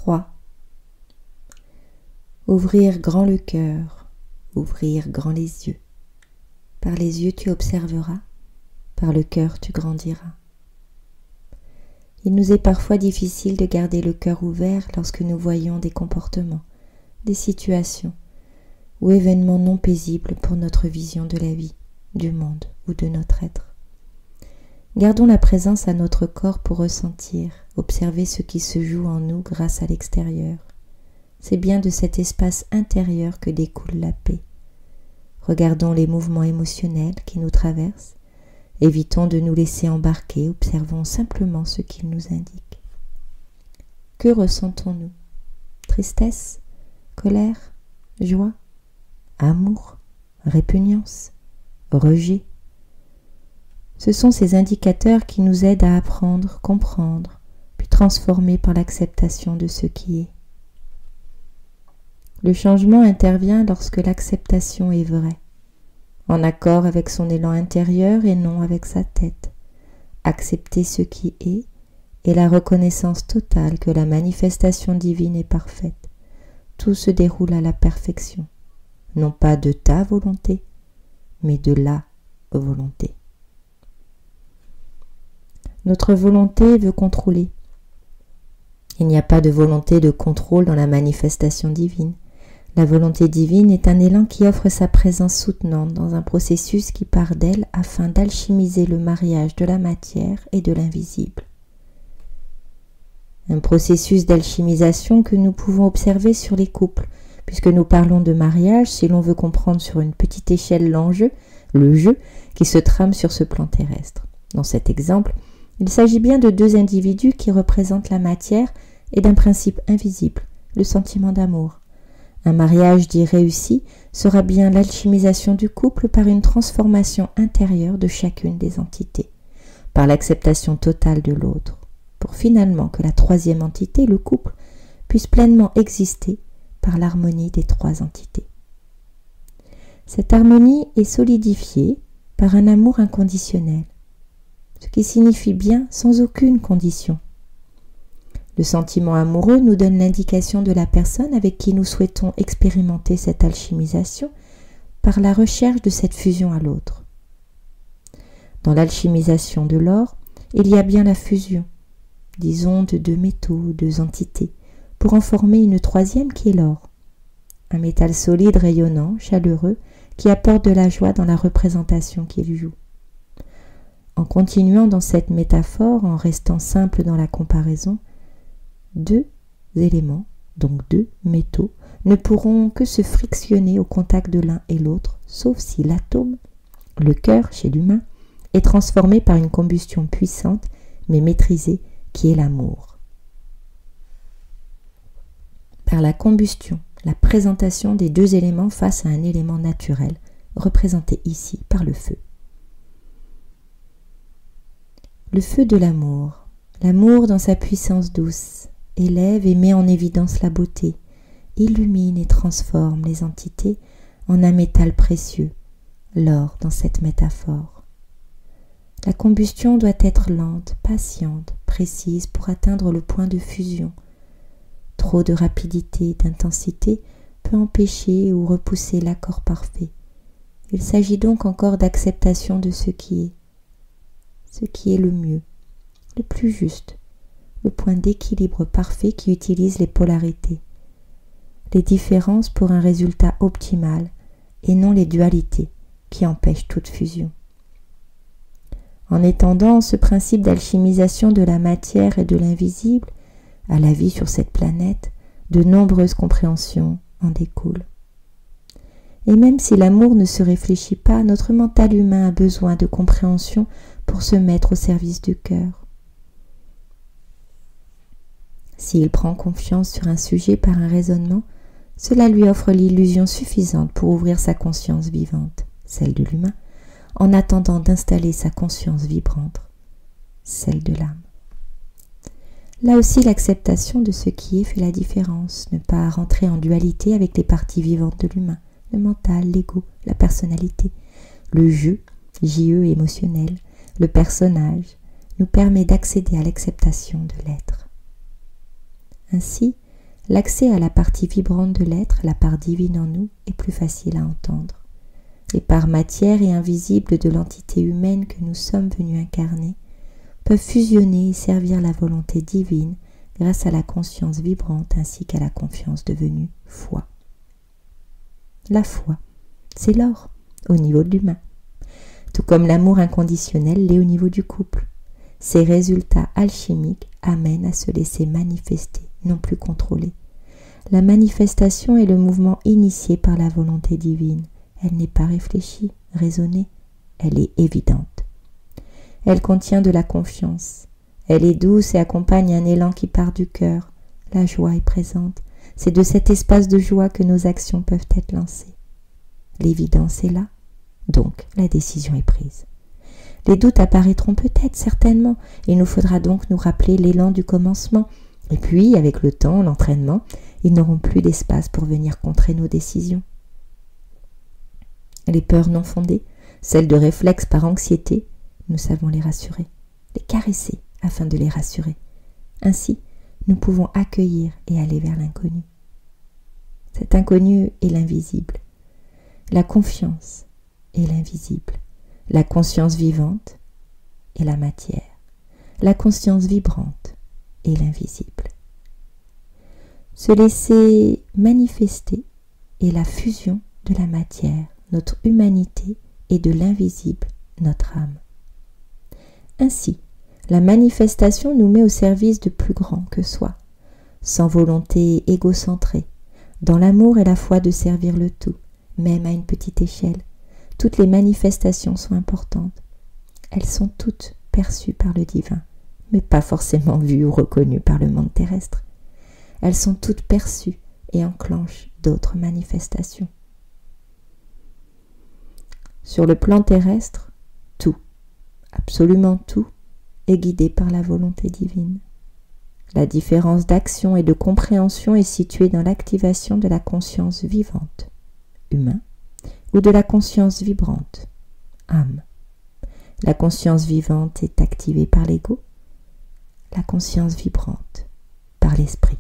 3. Ouvrir grand le cœur, ouvrir grand les yeux. Par les yeux tu observeras, par le cœur tu grandiras. Il nous est parfois difficile de garder le cœur ouvert lorsque nous voyons des comportements, des situations ou événements non paisibles pour notre vision de la vie, du monde ou de notre être. Gardons la présence à notre corps pour ressentir, observer ce qui se joue en nous grâce à l'extérieur. C'est bien de cet espace intérieur que découle la paix. Regardons les mouvements émotionnels qui nous traversent. Évitons de nous laisser embarquer, observons simplement ce qu'ils nous indiquent. Que ressentons-nous? Tristesse, colère, joie, amour, répugnance, rejet. Ce sont ces indicateurs qui nous aident à apprendre, comprendre, puis transformer par l'acceptation de ce qui est. Le changement intervient lorsque l'acceptation est vraie, en accord avec son élan intérieur et non avec sa tête. Accepter ce qui est la reconnaissance totale que la manifestation divine est parfaite. Tout se déroule à la perfection, non pas de ta volonté, mais de la volonté. Notre volonté veut contrôler. Il n'y a pas de volonté de contrôle dans la manifestation divine. La volonté divine est un élan qui offre sa présence soutenante dans un processus qui part d'elle afin d'alchimiser le mariage de la matière et de l'invisible. Un processus d'alchimisation que nous pouvons observer sur les couples, puisque nous parlons de mariage si l'on veut comprendre sur une petite échelle l'enjeu, le jeu qui se trame sur ce plan terrestre. Dans cet exemple, il s'agit bien de deux individus qui représentent la matière et d'un principe invisible, le sentiment d'amour. Un mariage dit réussi sera bien l'alchimisation du couple par une transformation intérieure de chacune des entités, par l'acceptation totale de l'autre, pour finalement que la troisième entité, le couple, puisse pleinement exister par l'harmonie des trois entités. Cette harmonie est solidifiée par un amour inconditionnel, ce qui signifie bien sans aucune condition. Le sentiment amoureux nous donne l'indication de la personne avec qui nous souhaitons expérimenter cette alchimisation par la recherche de cette fusion à l'autre. Dans l'alchimisation de l'or, il y a bien la fusion, disons de deux métaux, deux entités, pour en former une troisième qui est l'or, un métal solide, rayonnant, chaleureux, qui apporte de la joie dans la représentation qu'il joue. En continuant dans cette métaphore, en restant simple dans la comparaison, deux éléments, donc deux métaux, ne pourront que se frictionner au contact de l'un et l'autre, sauf si l'atome, le cœur chez l'humain, est transformé par une combustion puissante mais maîtrisée qui est l'amour. Par la combustion, la présentation des deux éléments face à un élément naturel, représenté ici par le feu. Le feu de l'amour, l'amour dans sa puissance douce, élève et met en évidence la beauté, illumine et transforme les entités en un métal précieux, l'or dans cette métaphore. La combustion doit être lente, patiente, précise pour atteindre le point de fusion. Trop de rapidité, d'intensité peut empêcher ou repousser l'accord parfait. Il s'agit donc encore d'acceptation de ce qui est le mieux, le plus juste, le point d'équilibre parfait qui utilise les polarités, les différences pour un résultat optimal et non les dualités qui empêchent toute fusion. En étendant ce principe d'alchimisation de la matière et de l'invisible à la vie sur cette planète, de nombreuses compréhensions en découlent. Et même si l'amour ne se réfléchit pas, notre mental humain a besoin de compréhension pour se mettre au service du cœur. S'il prend confiance sur un sujet par un raisonnement, cela lui offre l'illusion suffisante pour ouvrir sa conscience vivante, celle de l'humain, en attendant d'installer sa conscience vibrante, celle de l'âme. Là aussi, l'acceptation de ce qui est fait la différence, ne pas rentrer en dualité avec les parties vivantes de l'humain, le mental, l'ego, la personnalité, le jeu, JE émotionnel, le personnage, nous permet d'accéder à l'acceptation de l'être. Ainsi, L'accès à la partie vibrante de l'être, la part divine en nous, est plus facile à entendre. Les parts matière et invisibles de l'entité humaine que nous sommes venus incarner peuvent fusionner et servir la volonté divine grâce à la conscience vibrante ainsi qu'à la confiance devenue foi. La foi, c'est l'or au niveau de l'humain, tout comme l'amour inconditionnel l'est au niveau du couple. Ces résultats alchimiques amènent à se laisser manifester, non plus contrôler. La manifestation est le mouvement initié par la volonté divine. Elle n'est pas réfléchie, raisonnée, elle est évidente. Elle contient de la confiance. Elle est douce et accompagne un élan qui part du cœur. La joie est présente. C'est de cet espace de joie que nos actions peuvent être lancées. L'évidence est là, donc la décision est prise. Les doutes apparaîtront peut-être, certainement. Il nous faudra donc nous rappeler l'élan du commencement. Et puis, avec le temps, l'entraînement, ils n'auront plus d'espace pour venir contrer nos décisions. Les peurs non fondées, celles de réflexes par anxiété, nous savons les rassurer, les caresser afin de les rassurer. Ainsi, nous pouvons accueillir et aller vers l'inconnu. Cet inconnu est l'invisible. La confiance est l'invisible. La conscience vivante est la matière. La conscience vibrante est l'invisible. Se laisser manifester est la fusion de la matière, notre humanité, et de l'invisible, notre âme. Ainsi, la manifestation nous met au service de plus grand que soi, sans volonté égocentrée, dans l'amour et la foi de servir le tout, même à une petite échelle. Toutes les manifestations sont importantes. Elles sont toutes perçues par le divin, mais pas forcément vues ou reconnues par le monde terrestre. Elles sont toutes perçues et enclenchent d'autres manifestations. Sur le plan terrestre, tout, absolument tout, est guidé par la volonté divine. La différence d'action et de compréhension est située dans l'activation de la conscience vivante, humain, ou de la conscience vibrante, âme. La conscience vivante est activée par l'ego, la conscience vibrante par l'esprit.